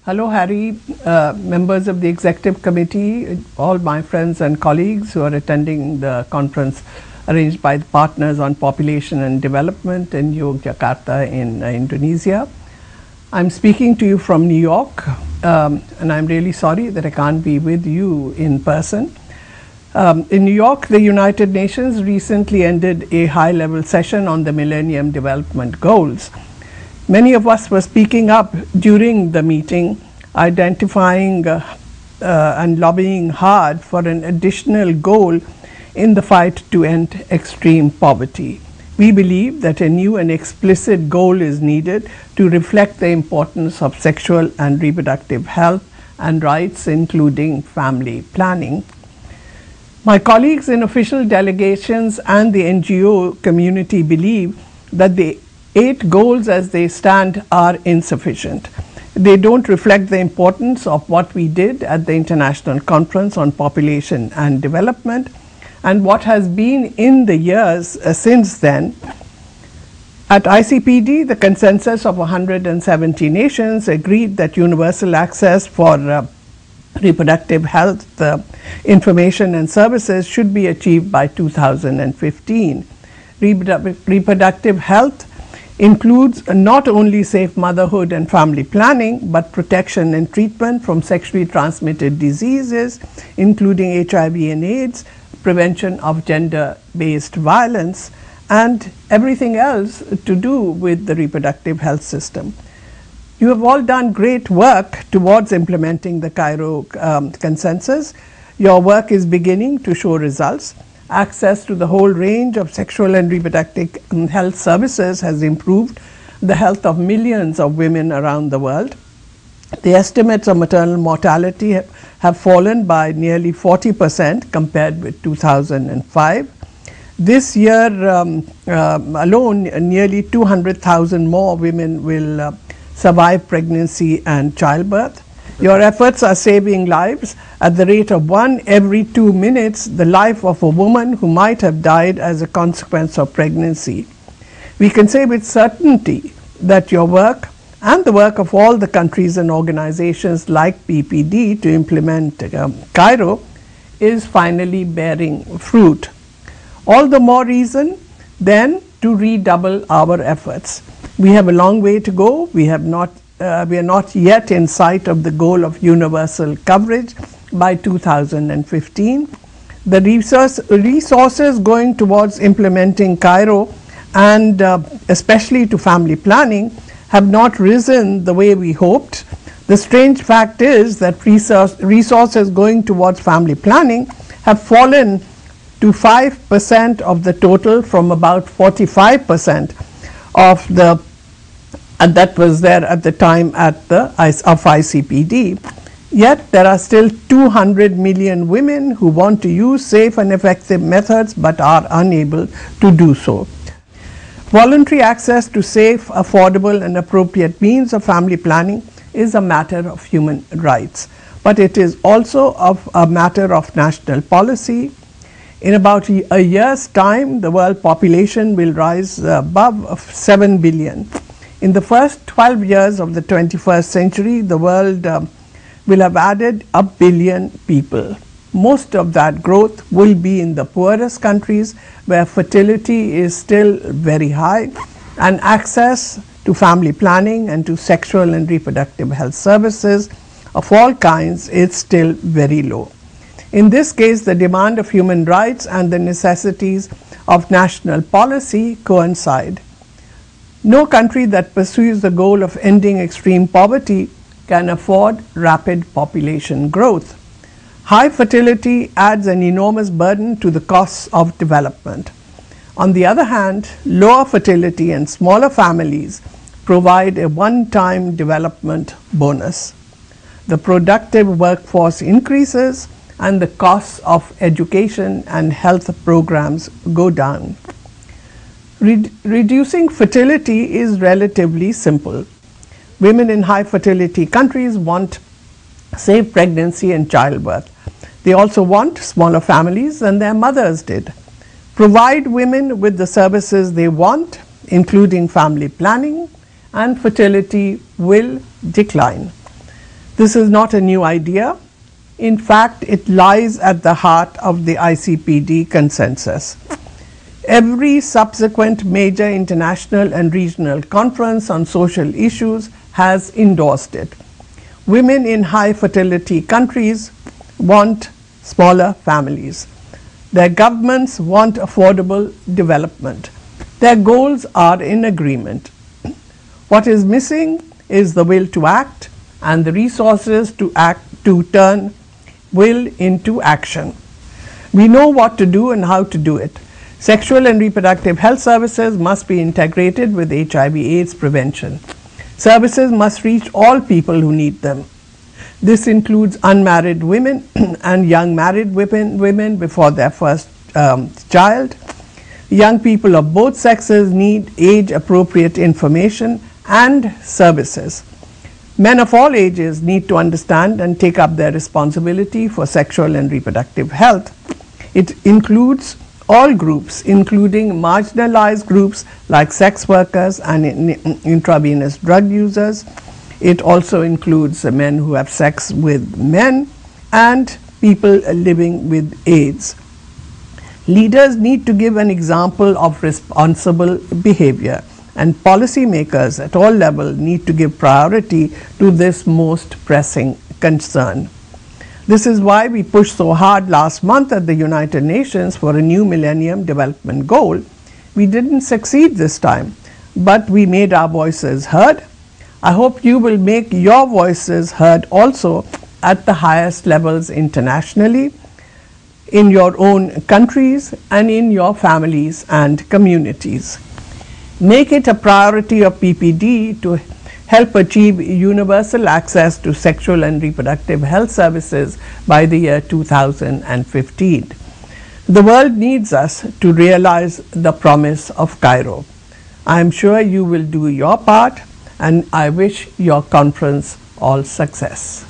Hello, Harry, members of the Executive Committee, all my friends and colleagues who are attending the conference arranged by the Partners on Population and Development in Yogyakarta in Indonesia. I'm speaking to you from New York, and I'm really sorry that I can't be with you in person. In New York, the United Nations recently ended a high-level session on the Millennium Development Goals. Many of us were speaking up during the meeting, identifying and lobbying hard for an additional goal in the fight to end extreme poverty. We believe that a new and explicit goal is needed to reflect the importance of sexual and reproductive health and rights, including family planning. My colleagues in official delegations and the NGO community believe that the 8 goals as they stand are insufficient. They don't reflect the importance of what we did at the International Conference on Population and Development and what has been in the years since then. At ICPD, the consensus of 170 nations agreed that universal access for reproductive health information and services should be achieved by 2015. Reproductive health includes not only safe motherhood and family planning, but protection and treatment from sexually transmitted diseases, including HIV and AIDS, prevention of gender-based violence, and everything else to do with the reproductive health system. You have all done great work towards implementing the Cairo consensus. Your work is beginning to show results. Access to the whole range of sexual and reproductive health services has improved the health of millions of women around the world. The estimates of maternal mortality have fallen by nearly 40% compared with 2005. This year alone, nearly 200,000 more women will survive pregnancy and childbirth. Your efforts are saving lives. At the rate of 1 every 2 minutes, the life of a woman who might have died as a consequence of pregnancy. We can say with certainty that your work and the work of all the countries and organizations like PPD to implement Cairo is finally bearing fruit. All the more reason then to redouble our efforts. We have a long way to go. We are not yet in sight of the goal of universal coverage by 2015. The resources going towards implementing Cairo and especially to family planning have not risen the way we hoped. The strange fact is that resources going towards family planning have fallen to 5% of the total from about 45% of the and that was there at the time of ICPD. Yet there are still 200 million women who want to use safe and effective methods but are unable to do so. Voluntary access to safe, affordable and appropriate means of family planning is a matter of human rights, but it is also a matter of national policy. In about a year's time, the world population will rise above 7 billion. In the first 12 years of the 21st century, the world will have added 1 billion people. Most of that growth will be in the poorest countries where fertility is still very high and access to family planning and to sexual and reproductive health services of all kinds is still very low. In this case, the demand of human rights and the necessities of national policy coincide. No country that pursues the goal of ending extreme poverty can afford rapid population growth. High fertility adds an enormous burden to the costs of development. On the other hand, lower fertility and smaller families provide a one-time development bonus. The productive workforce increases and the costs of education and health programs go down. Reducing fertility is relatively simple. Women in high fertility countries want safe pregnancy and childbirth. They also want smaller families than their mothers did. Provide women with the services they want, including family planning, and fertility will decline. This is not a new idea. In fact, it lies at the heart of the ICPD consensus. Every subsequent major international and regional conference on social issues has endorsed it. Women in high fertility countries want smaller families. Their governments want affordable development. Their goals are in agreement. What is missing is the will to act and the resources to turn will into action. We know what to do and how to do it. Sexual and reproductive health services must be integrated with HIV/AIDS prevention. Services must reach all people who need them. This includes unmarried women and young married women before their first child. Young people of both sexes need age-appropriate information and services. Men of all ages need to understand and take up their responsibility for sexual and reproductive health. It includes all groups, including marginalized groups like sex workers and intravenous drug users. It also includes men who have sex with men and people living with AIDS. Leaders need to give an example of responsible behavior, and policymakers at all levels need to give priority to this most pressing concern. This is why we pushed so hard last month at the United Nations for a new Millennium Development Goal. We didn't succeed this time, but we made our voices heard. I hope you will make your voices heard also at the highest levels internationally, in your own countries and in your families and communities. Make it a priority of PPD to help achieve universal access to sexual and reproductive health services by the year 2015. The world needs us to realize the promise of Cairo. I am sure you will do your part, and I wish your conference all success.